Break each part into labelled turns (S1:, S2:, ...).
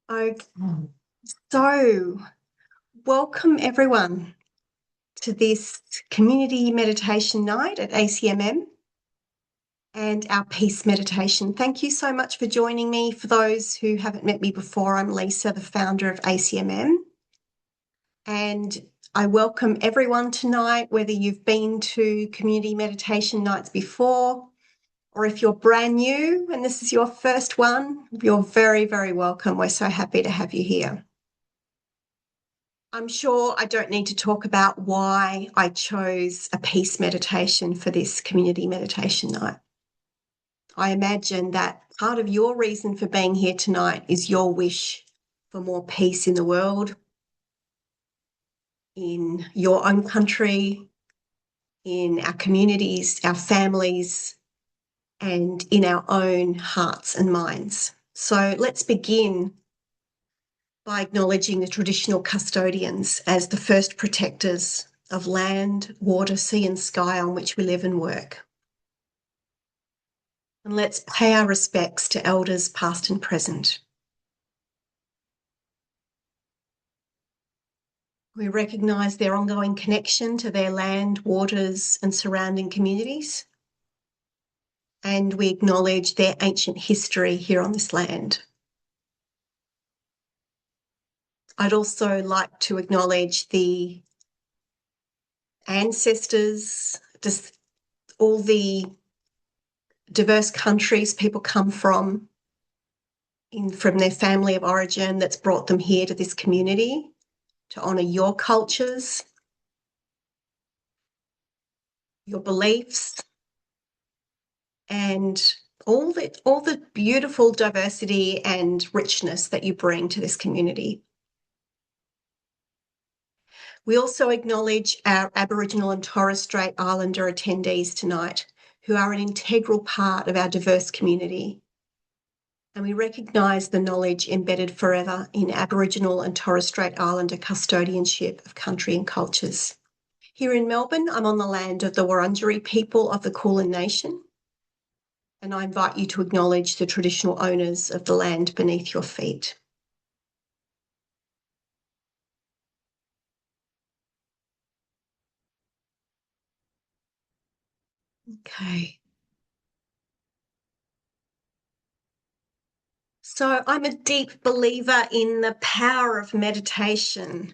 S1: Okay, so welcome everyone to this community meditation night at ACMM and our peace meditation. Thank you so much for joining me. For those who haven't met me before, I'm Lisa, the founder of ACMM, and I welcome everyone tonight, whether you've been to community meditation nights before or if you're brand new and this is your first one, you're very, very welcome. We're so happy to have you here. I'm sure I don't need to talk about why I chose a peace meditation for this community meditation night. I imagine that part of your reason for being here tonight is your wish for more peace in the world, in your own country, in our communities, our families, and in our own hearts and minds. So let's begin by acknowledging the traditional custodians as the first protectors of land, water, sea, and sky on which we live and work. And let's pay our respects to elders past and present. We recognise their ongoing connection to their land, waters, and surrounding communities. And we acknowledge their ancient history here on this land. I'd also like to acknowledge the ancestors, just all the diverse countries people come from their family of origin that's brought them here to this community to honour your cultures, your beliefs, and all the beautiful diversity and richness that you bring to this community. We also acknowledge our Aboriginal and Torres Strait Islander attendees tonight, who are an integral part of our diverse community. And we recognise the knowledge embedded forever in Aboriginal and Torres Strait Islander custodianship of country and cultures. Here in Melbourne, I'm on the land of the Wurundjeri people of the Kulin Nation, and I invite you to acknowledge the traditional owners of the land beneath your feet. Okay. So I'm a deep believer in the power of meditation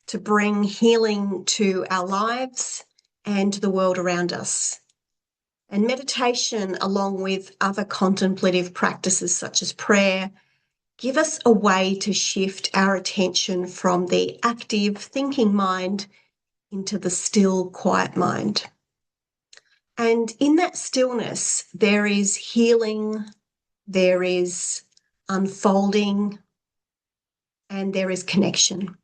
S1: to bring healing to our lives and to the world around us. And meditation, along with other contemplative practices such as prayer, give us a way to shift our attention from the active thinking mind into the still, quiet mind. And in that stillness, there is healing, there is unfolding, and there is connection.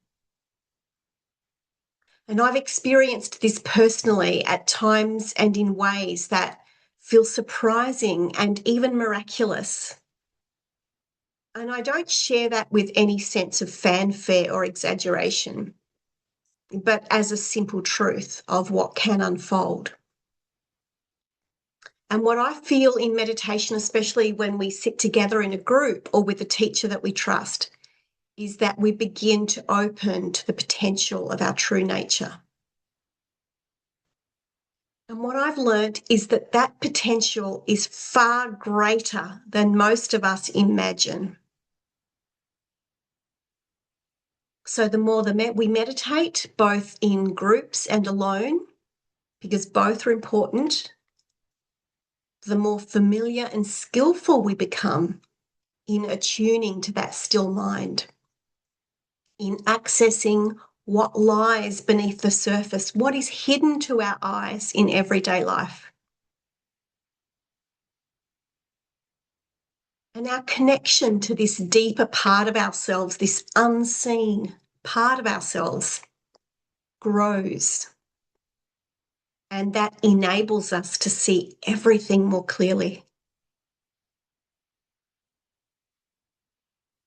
S1: And I've experienced this personally at times and in ways that feel surprising and even miraculous. And I don't share that with any sense of fanfare or exaggeration, but as a simple truth of what can unfold. And what I feel in meditation, especially when we sit together in a group or with a teacher that we trust, is that we begin to open to the potential of our true nature. And what I've learned is that that potential is far greater than most of us imagine. So the more we meditate, both in groups and alone, because both are important, the more familiar and skillful we become in attuning to that still mind, in accessing what lies beneath the surface, what is hidden to our eyes in everyday life. And our connection to this deeper part of ourselves, this unseen part of ourselves, grows. And that enables us to see everything more clearly.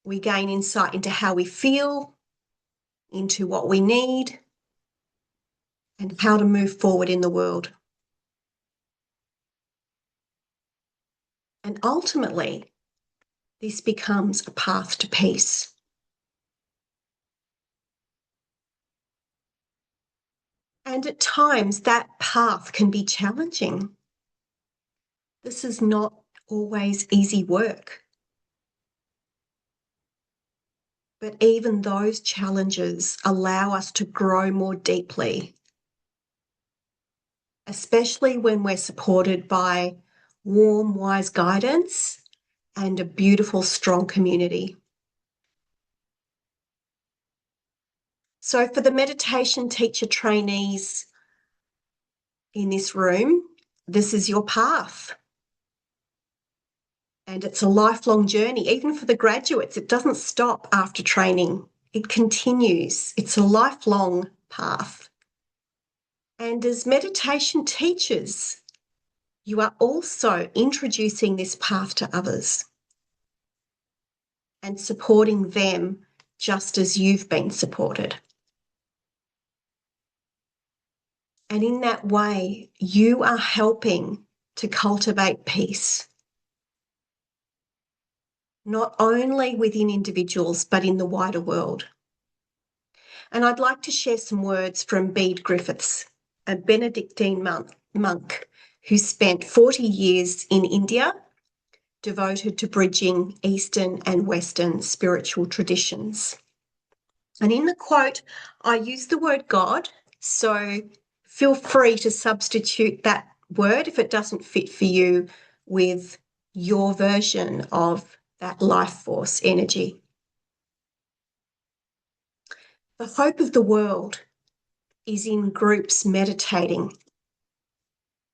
S1: We gain insight into how we feel, into what we need, and how to move forward in the world. And ultimately, this becomes a path to peace. And at times that path can be challenging. This is not always easy work. But even those challenges allow us to grow more deeply, especially when we're supported by warm, wise guidance and a beautiful, strong community. So, for the meditation teacher trainees in this room, this is your path. And it's a lifelong journey. Even for the graduates, it doesn't stop after training, it continues. It's a lifelong path. And as meditation teachers, you are also introducing this path to others and supporting them just as you've been supported. And in that way, you are helping to cultivate peace, not only within individuals, but in the wider world. And I'd like to share some words from Bede Griffiths, a Benedictine monk who spent 40 years in India, devoted to bridging Eastern and Western spiritual traditions. And in the quote, I use the word God, so feel free to substitute that word if it doesn't fit for you with your version of that life force energy. The hope of the world is in groups meditating,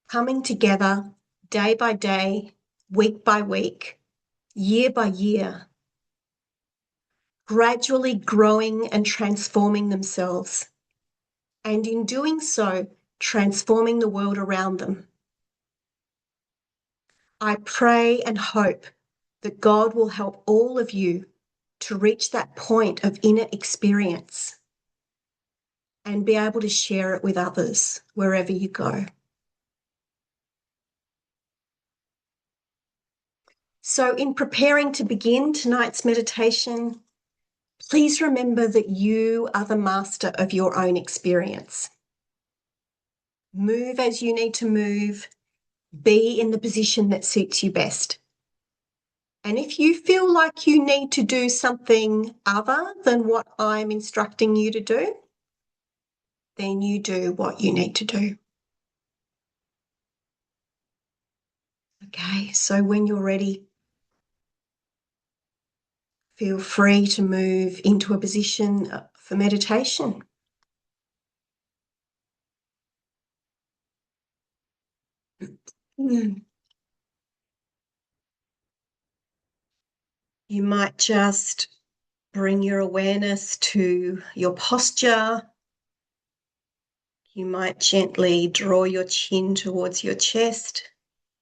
S1: coming together day by day, week by week, year by year, gradually growing and transforming themselves, and in doing so, transforming the world around them. I pray and hope that God will help all of you to reach that point of inner experience and be able to share it with others wherever you go. So, in preparing to begin tonight's meditation, please remember that you are the master of your own experience. Move as you need to move, be in the position that suits you best. And if you feel like you need to do something other than what I'm instructing you to do, then you do what you need to do. Okay, so when you're ready, feel free to move into a position for meditation. You might just bring your awareness to your posture. You might gently draw your chin towards your chest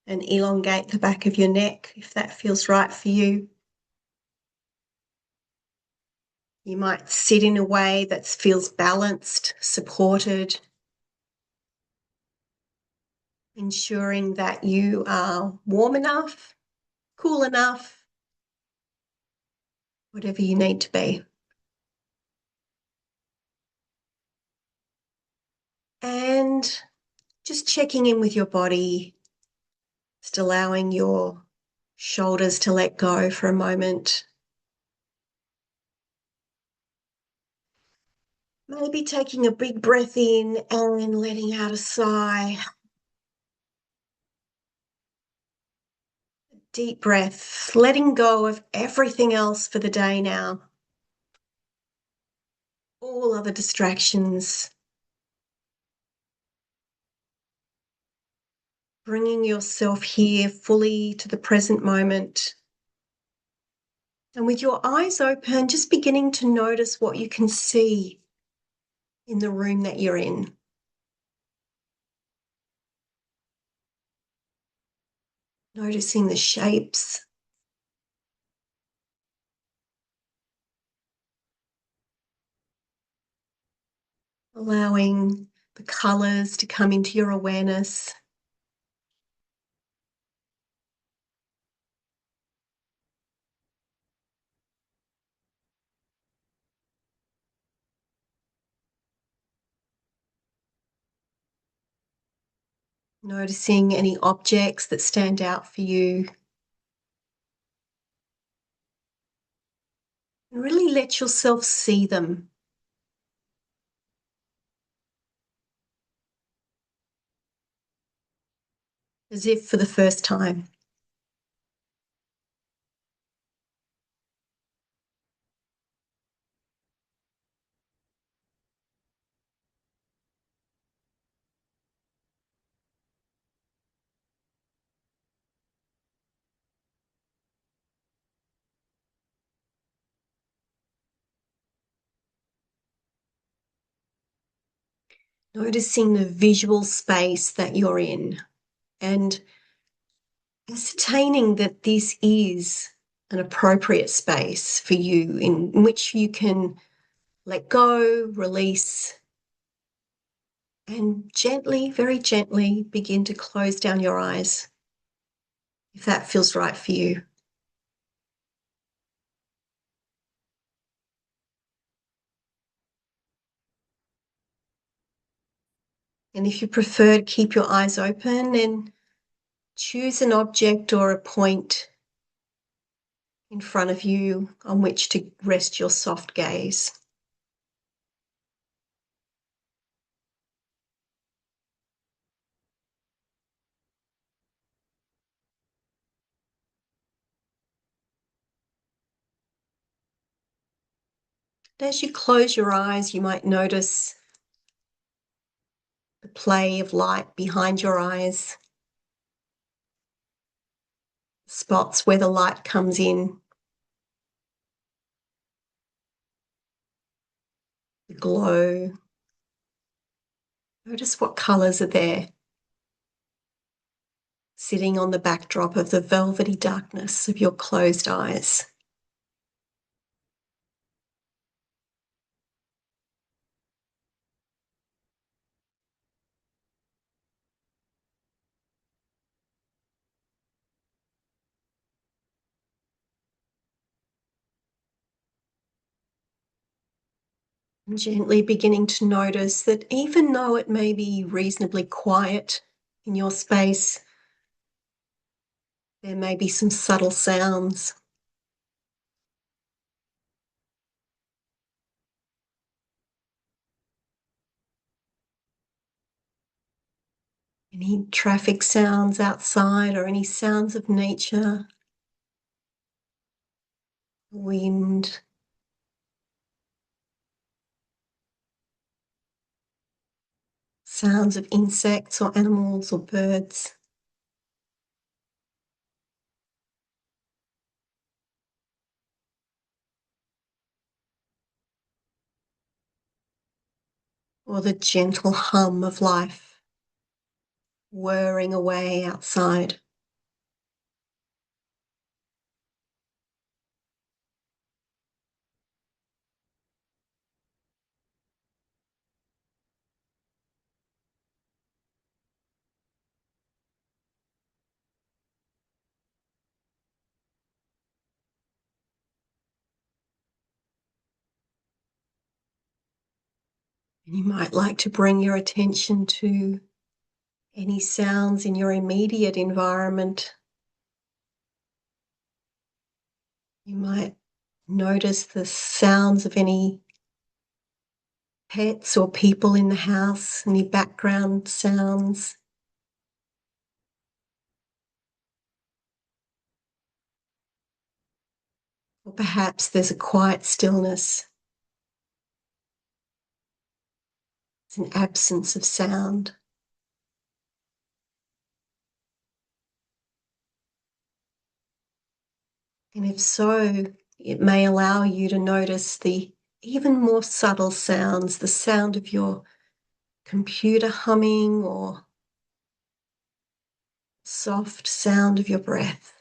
S1: and elongate the back of your neck if that feels right for you. You might sit in a way that feels balanced, supported, ensuring that you are warm enough, cool enough, whatever you need to be. And just checking in with your body, just allowing your shoulders to let go for a moment. Maybe taking a big breath in and letting out a sigh. Deep breath, letting go of everything else for the day now. All other distractions. Bringing yourself here fully to the present moment. And with your eyes open, just beginning to notice what you can see in the room that you're in. Noticing the shapes. Allowing the colours to come into your awareness. Noticing any objects that stand out for you. And really let yourself see them. As if for the first time. Noticing the visual space that you're in and ascertaining that this is an appropriate space for you in which you can let go, release, and gently, very gently begin to close down your eyes if that feels right for you. And if you prefer to keep your eyes open, then choose an object or a point in front of you on which to rest your soft gaze. As you close your eyes, you might notice the play of light behind your eyes, spots where the light comes in, the glow. Notice what colours are there, sitting on the backdrop of the velvety darkness of your closed eyes. And gently beginning to notice that even though it may be reasonably quiet in your space, there may be some subtle sounds. Any traffic sounds outside or any sounds of nature, wind, sounds of insects or animals or birds. Or the gentle hum of life whirring away outside. And you might like to bring your attention to any sounds in your immediate environment. You might notice the sounds of any pets or people in the house, any background sounds. Or perhaps there's a quiet stillness. It's an absence of sound. And if so, it may allow you to notice the even more subtle sounds, the sound of your computer humming or soft sound of your breath.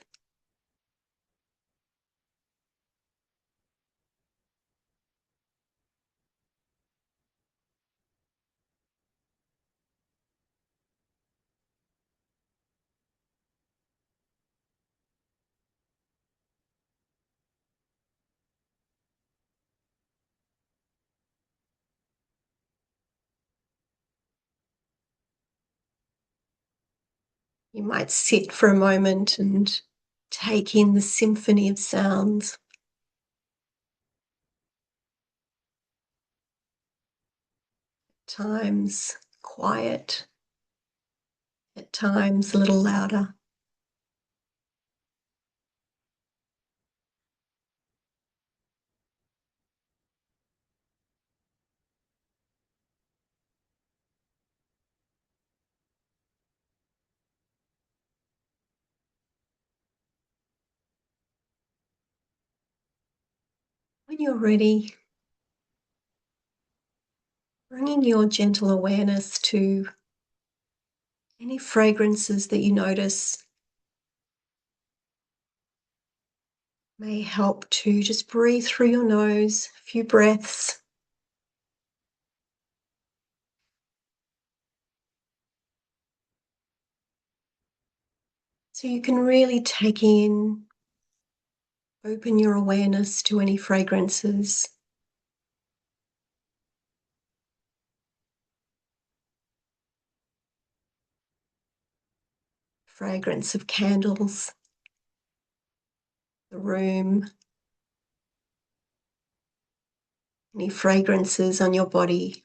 S1: You might sit for a moment and take in the symphony of sounds. At times quiet, at times a little louder. When you're ready, bringing your gentle awareness to any fragrances that you notice may help to just breathe through your nose, a few breaths. So you can really take in, open your awareness to any fragrances. Fragrance of candles, the room, any fragrances on your body.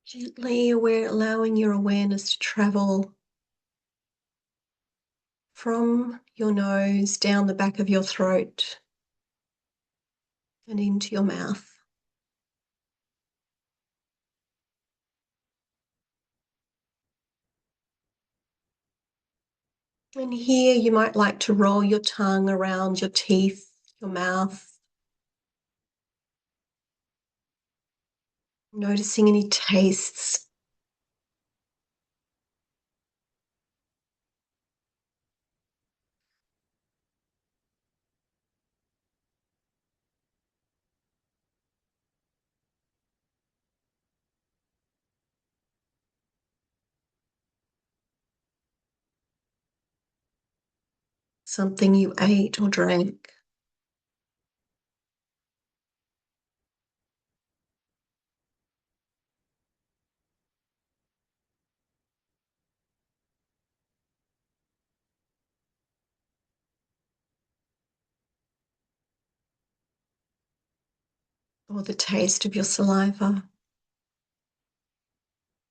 S1: Gently allowing your awareness to travel from your nose down the back of your throat and into your mouth. And here you might like to roll your tongue around your teeth, your mouth, noticing any tastes. Something you ate or drank. Or the taste of your saliva,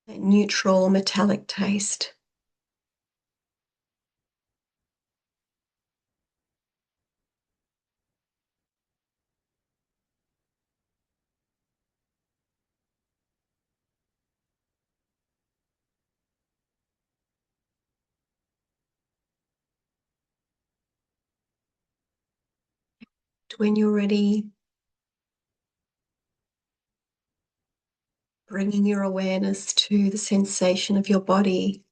S1: that neutral metallic taste. When you're ready, bringing your awareness to the sensation of your body.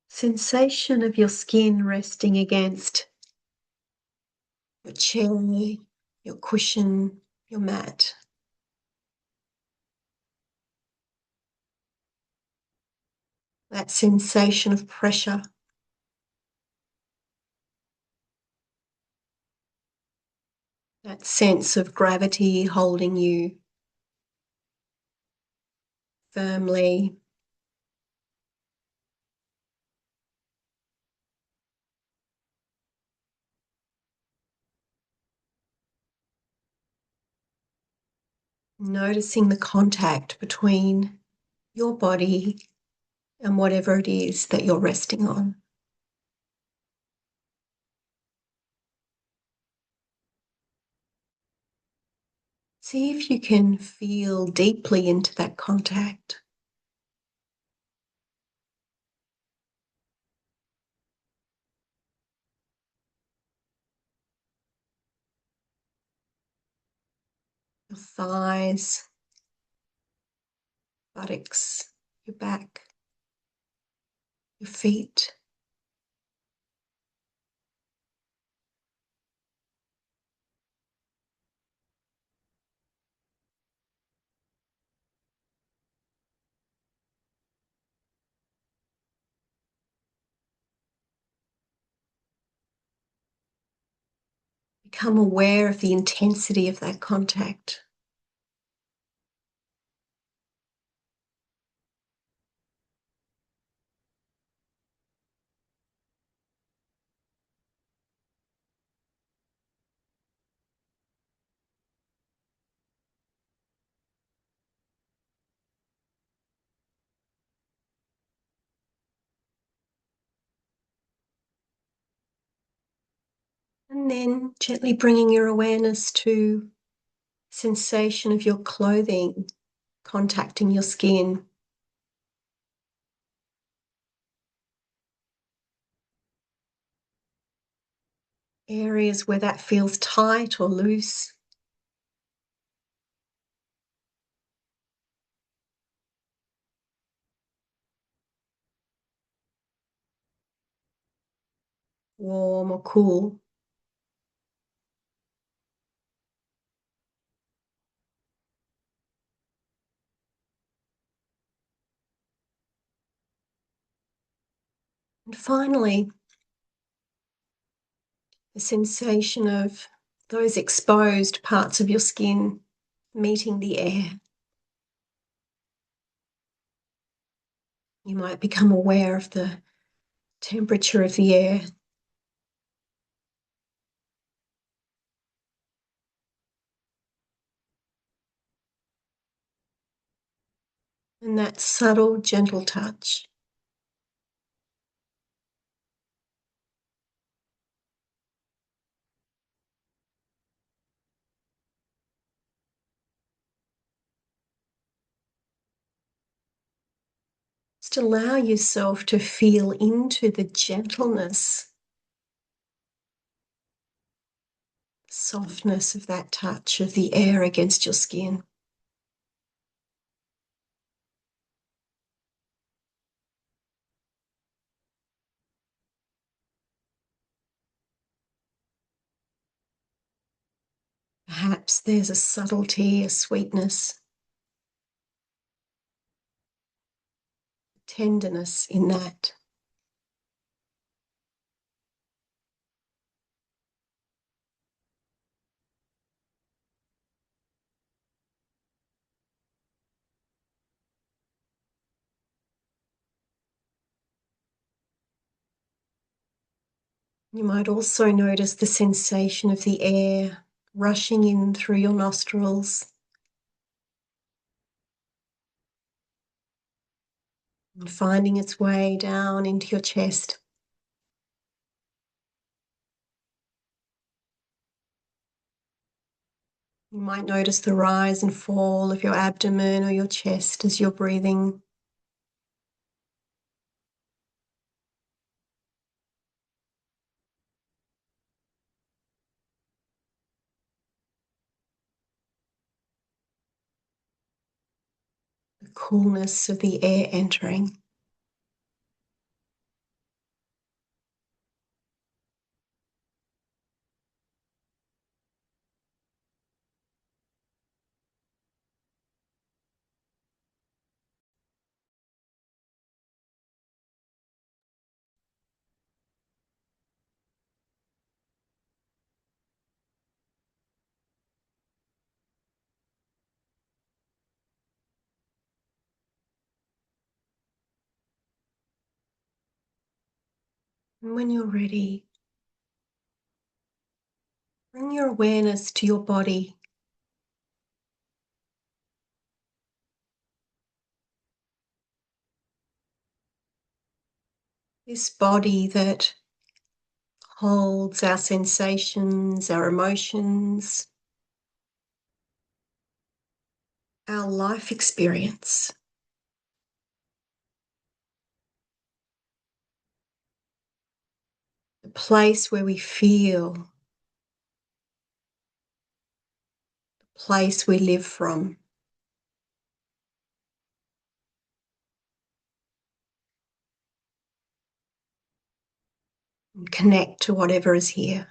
S1: Sensation of your skin resting against your chair, your cushion, your mat. That sensation of pressure. That sense of gravity holding you firmly. Noticing the contact between your body and whatever it is that you're resting on. See if you can feel deeply into that contact. your thighs, buttocks, your back, your feet. Become aware of the intensity of that contact. And then gently bringing your awareness to sensation of your clothing contacting your skin. Areas where that feels tight or loose. Warm or cool. And finally, the sensation of those exposed parts of your skin meeting the air. You might become aware of the temperature of the air. And that subtle, gentle touch. Just allow yourself to feel into the gentleness, softness of that touch of the air against your skin. Perhaps there's a subtlety, a sweetness, tenderness in that. You might also notice the sensation of the air rushing in through your nostrils and finding its way down into your chest. You might notice the rise and fall of your abdomen or your chest as you're breathing. The coolness of the air entering. And when you're ready, bring your awareness to your body. This body that holds our sensations, our emotions, our life experience. The place where we feel, the place we live from. And connect to whatever is here.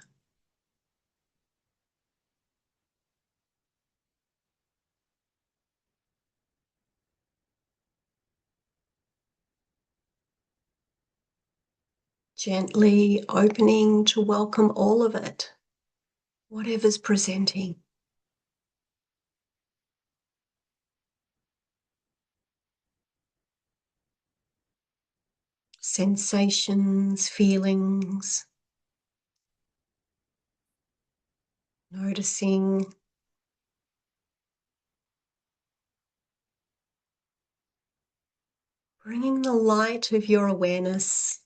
S1: Gently opening to welcome all of it, whatever's presenting. Sensations, feelings, noticing bringing the light of your awareness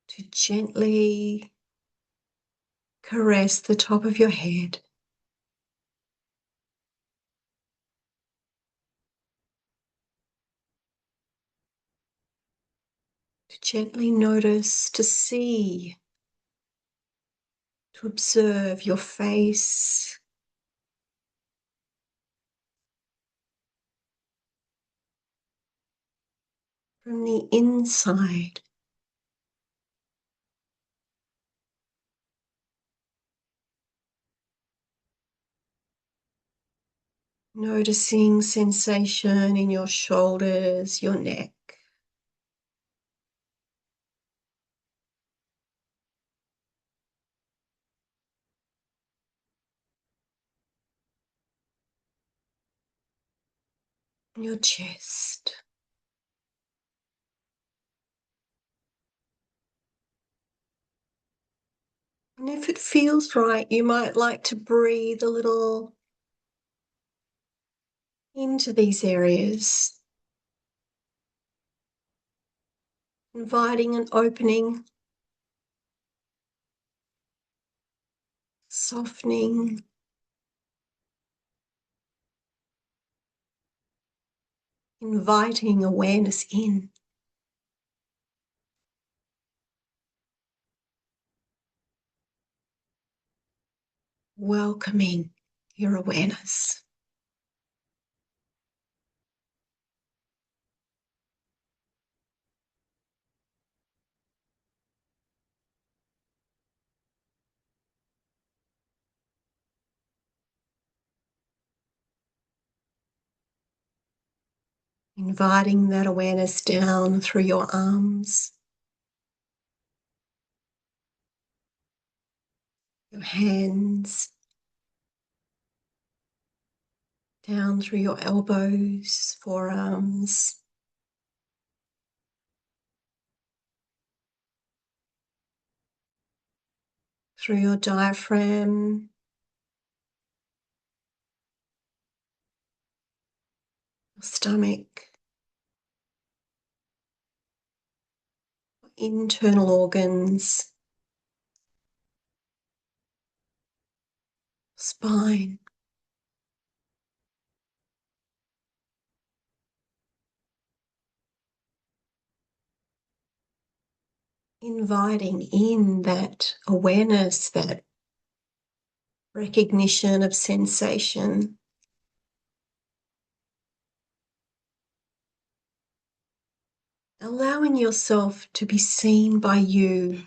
S1: to gently caress the top of your head. To gently notice, to see, to observe your face, from the inside. Noticing sensation in your shoulders, your neck. Your chest. And if it feels right, you might like to breathe a little into these areas, inviting an opening, softening, inviting awareness in. Welcoming your awareness. Inviting that awareness down through your arms, your hands, down through your elbows, forearms, through your diaphragm, your stomach, internal organs, spine. Inviting in that awareness, that recognition of sensation. Allowing yourself to be seen by you.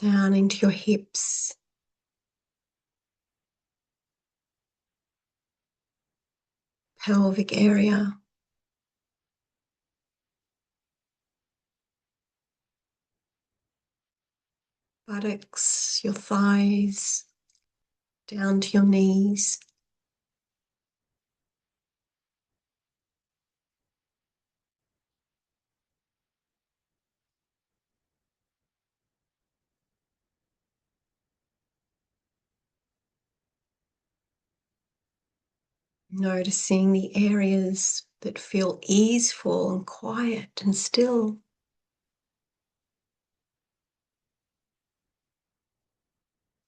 S1: Down into your hips, pelvic area, buttocks, your thighs, down to your knees. Noticing the areas that feel easeful and quiet and still.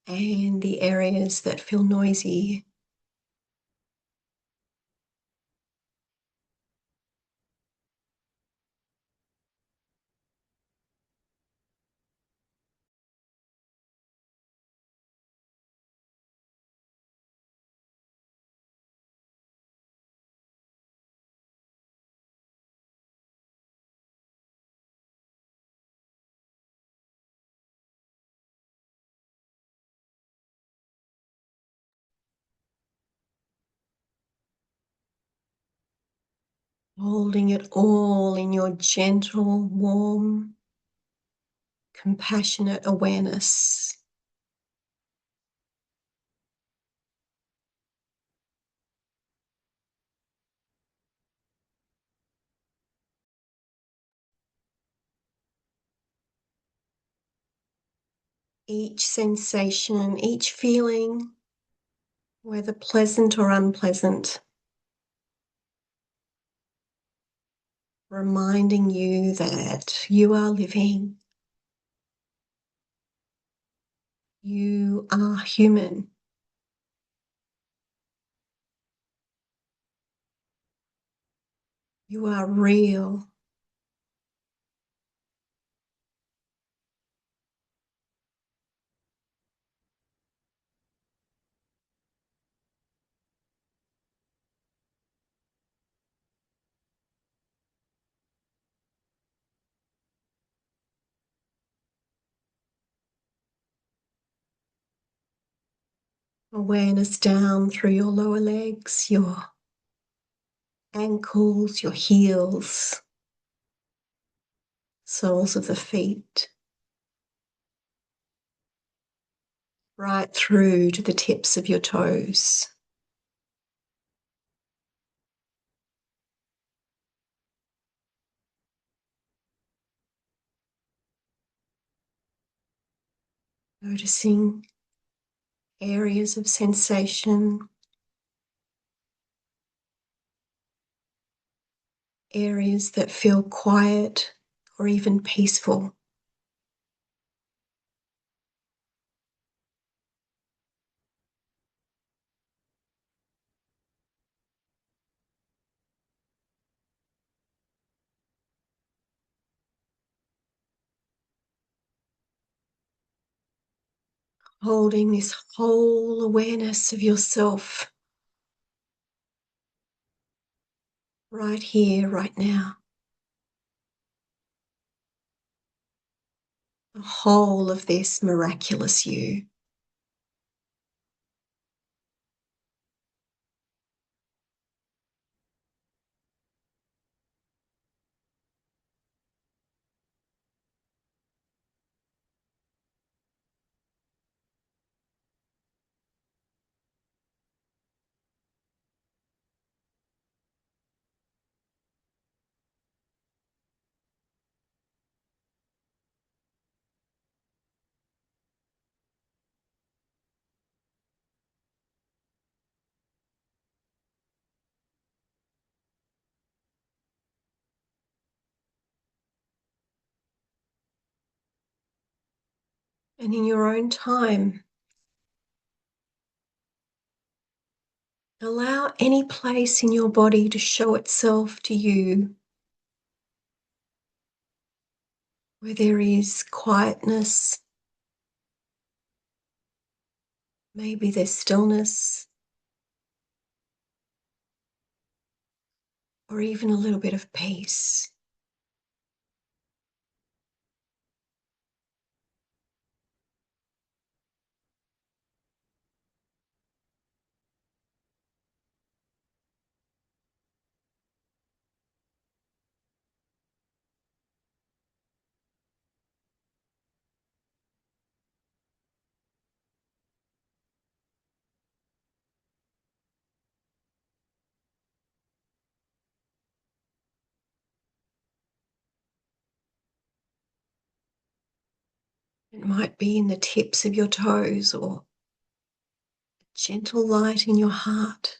S1: And the areas that feel noisy. Holding it all in your gentle, warm, compassionate awareness. Each sensation, each feeling, whether pleasant or unpleasant, reminding you that you are living, you are human, you are real. Awareness down through your lower legs, your ankles, your heels, soles of the feet, right through to the tips of your toes. Noticing areas of sensation, areas that feel quiet or even peaceful. Holding this whole awareness of yourself right here, right now. The whole of this miraculous you. And in your own time, allow any place in your body to show itself to you where there is quietness. Maybe there's stillness, or even a little bit of peace. It might be in the tips of your toes or gentle light in your heart.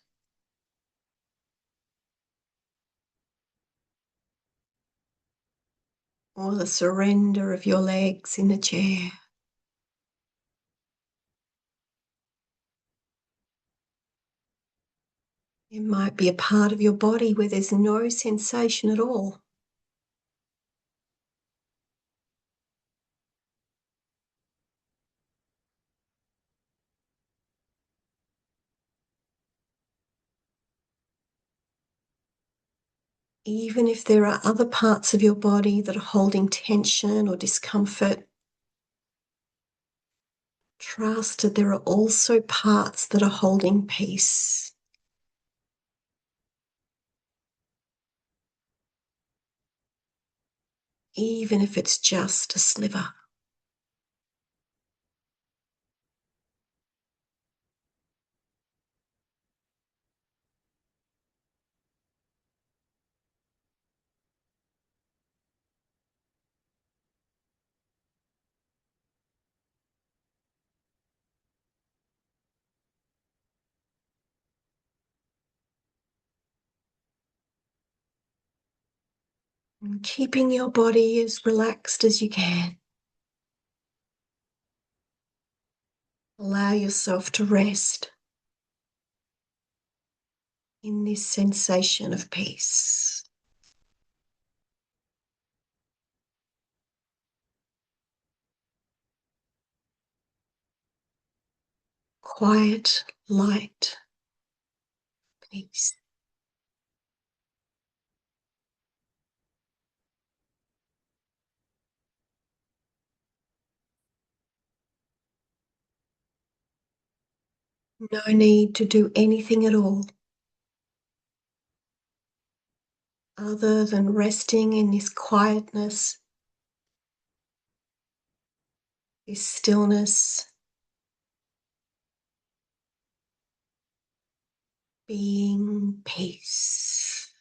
S1: or the surrender of your legs in the chair. It might be a part of your body where there's no sensation at all. Even if there are other parts of your body that are holding tension or discomfort, trust that there are also parts that are holding peace. Even if it's just a sliver. And keeping your body as relaxed as you can. Allow yourself to rest in this sensation of peace. Quiet, light peace. No need to do anything at all other than resting in this quietness, this stillness, being peace.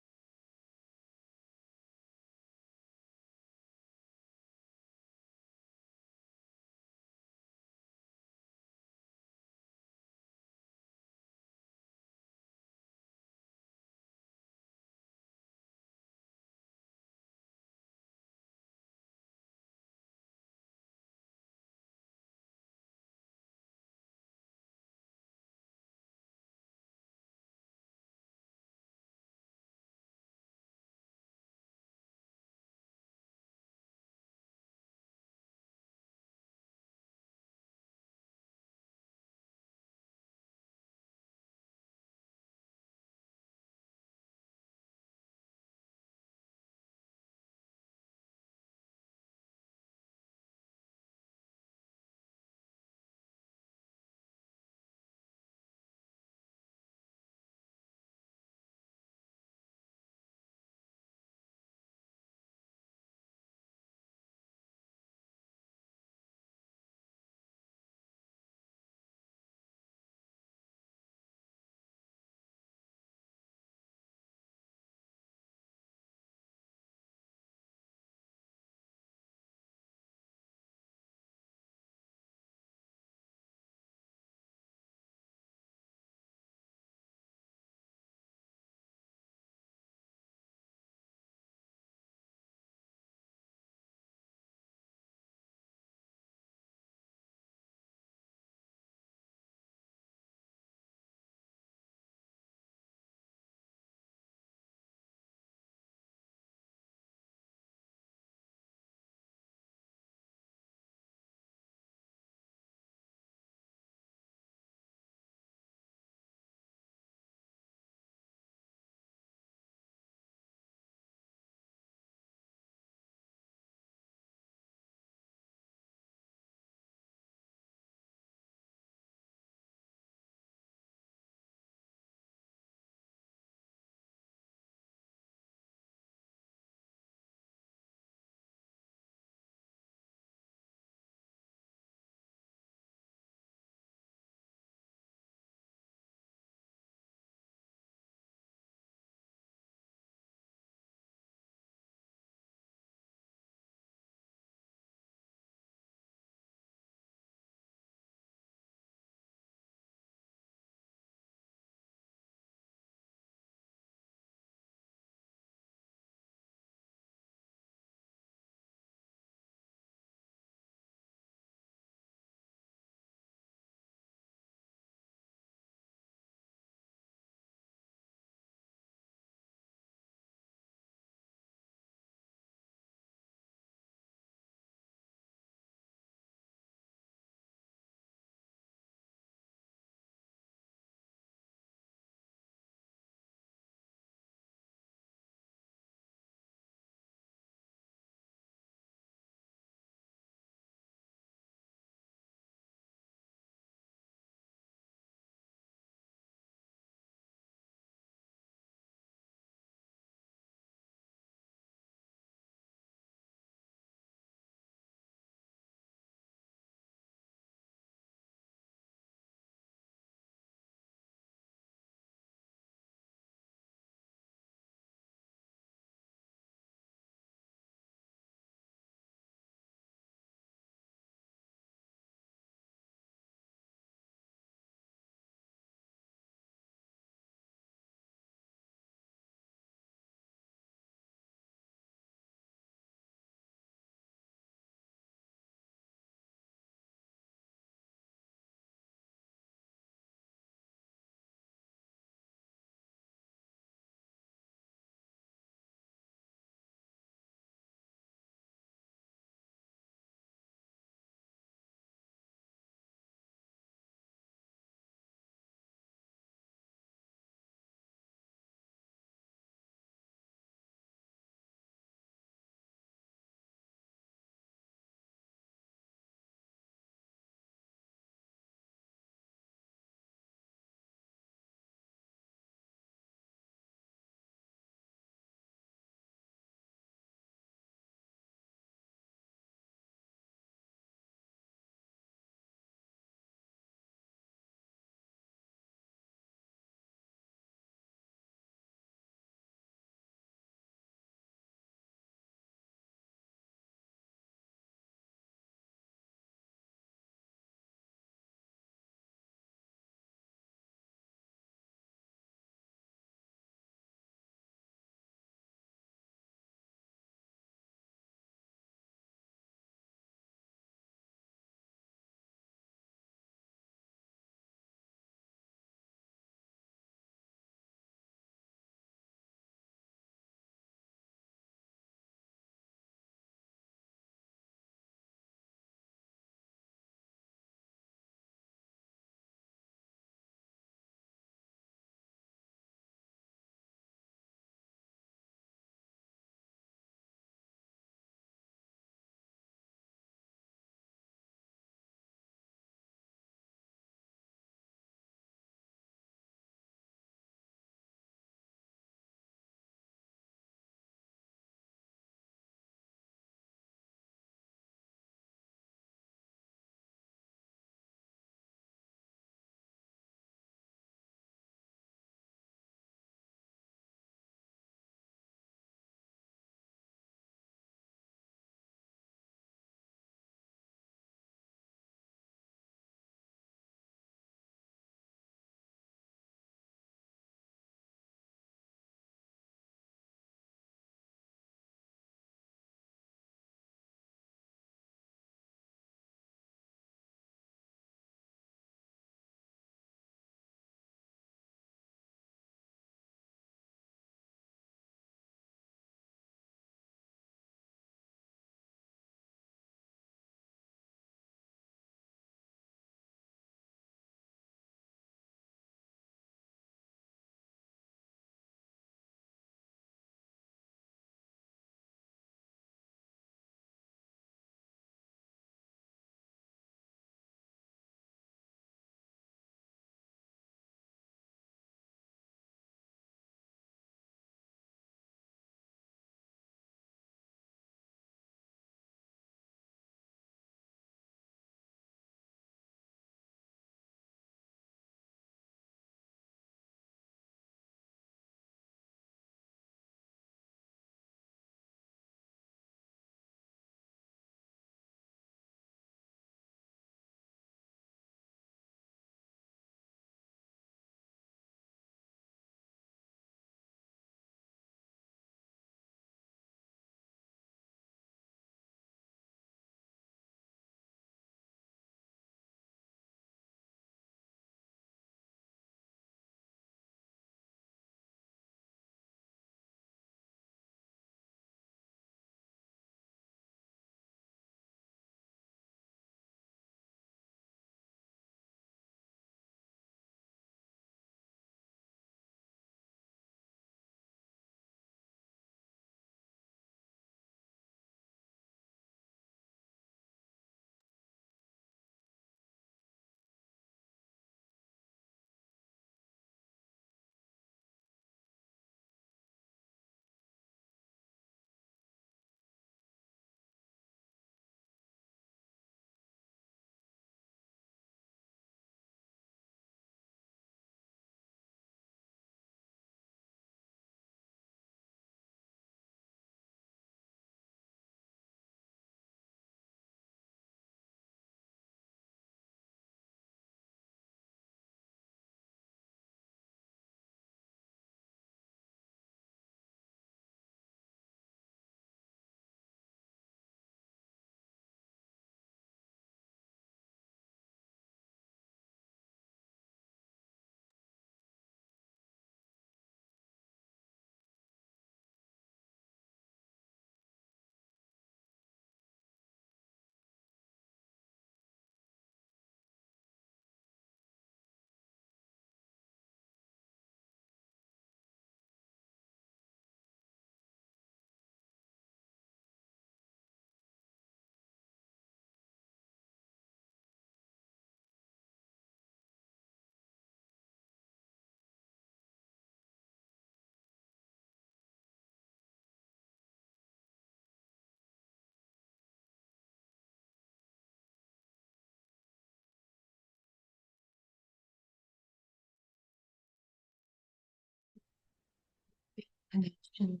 S1: connection.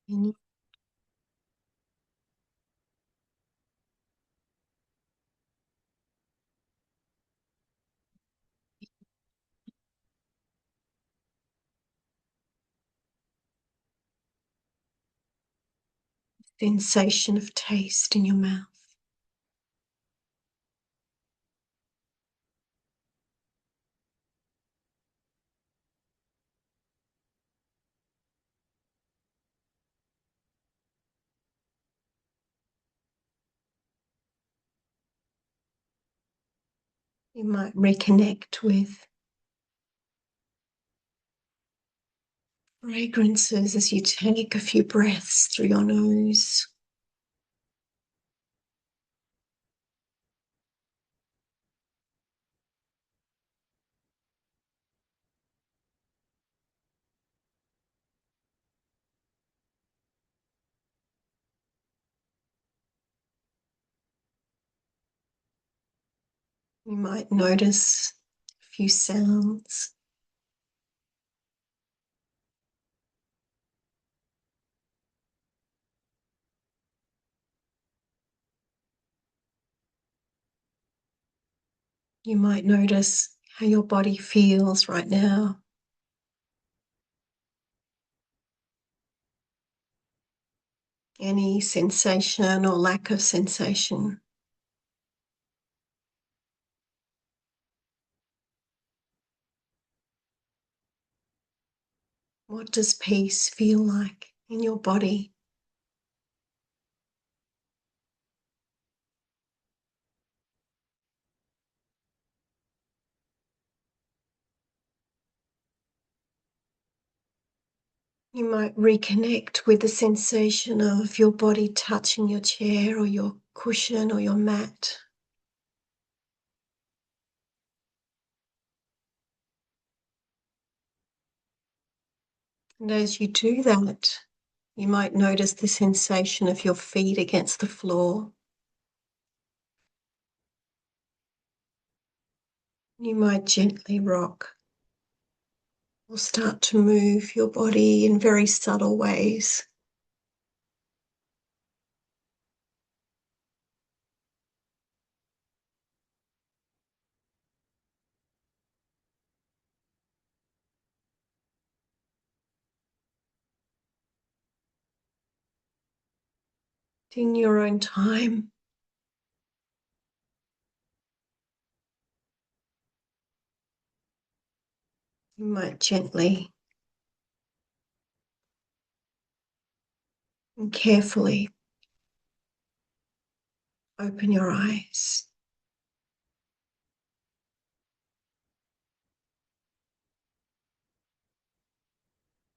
S1: In sensation of taste in your mouth. You might reconnect with fragrances as you take a few breaths through your nose. You might notice a few sounds. You might notice how your body feels right now. Any sensation or lack of sensation. What does peace feel like in your body? You might reconnect with the sensation of your body touching your chair or your cushion or your mat. And as you do that, you might notice the sensation of your feet against the floor. You might gently rock or start to move your body in very subtle ways. In your own time, you might gently and carefully open your eyes.